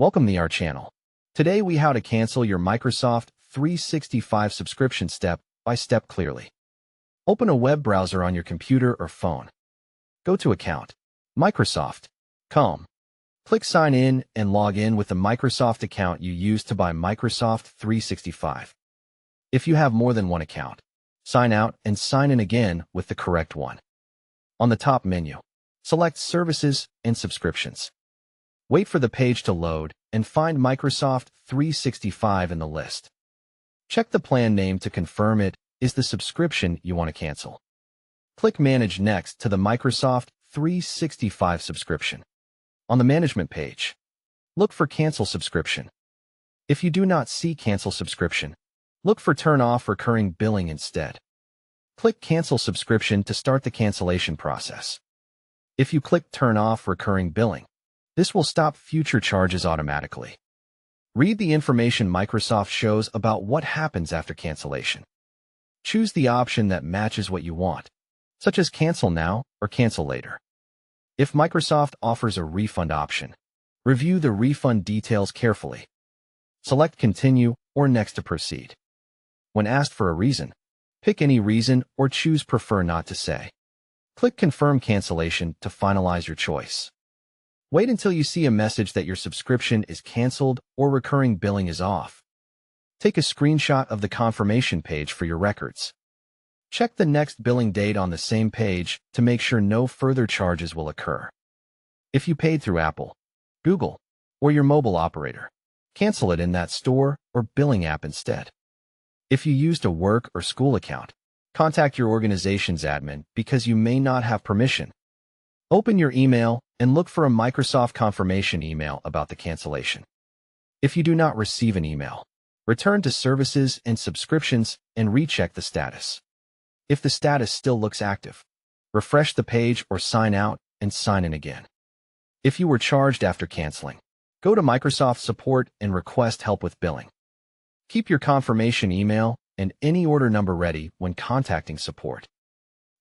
Welcome to our channel. Today we how to cancel your Microsoft 365 subscription step by step clearly. Open a web browser on your computer or phone. Go to Account, Microsoft.com. Click Sign in and log in with the Microsoft account you used to buy Microsoft 365. If you have more than one account, sign out and sign in again with the correct one. On the top menu, select Services and Subscriptions. Wait for the page to load and find Microsoft 365 in the list. Check the plan name to confirm it is the subscription you want to cancel. Click Manage next to the Microsoft 365 subscription. On the management page, look for Cancel Subscription. If you do not see Cancel Subscription, look for Turn Off Recurring Billing instead. Click Cancel Subscription to start the cancellation process. If you click Turn Off Recurring Billing, this will stop future charges automatically. Read the information Microsoft shows about what happens after cancellation. Choose the option that matches what you want, such as Cancel Now or Cancel Later. If Microsoft offers a refund option, review the refund details carefully. Select Continue or Next to proceed. When asked for a reason, pick any reason or choose Prefer Not to Say. Click Confirm Cancellation to finalize your choice. Wait until you see a message that your subscription is canceled or recurring billing is off. Take a screenshot of the confirmation page for your records. Check the next billing date on the same page to make sure no further charges will occur. If you paid through Apple, Google, or your mobile operator, cancel it in that store or billing app instead. If you used a work or school account, contact your organization's admin because you may not have permission. Open your email and look for a Microsoft confirmation email about the cancellation. If you do not receive an email, return to Services and Subscriptions and recheck the status. If the status still looks active, refresh the page or sign out and sign in again. If you were charged after canceling, go to Microsoft Support and request help with billing. Keep your confirmation email and any order number ready when contacting support.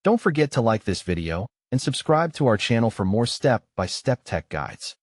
Don't forget to like this video and subscribe to our channel for more step-by-step tech guides.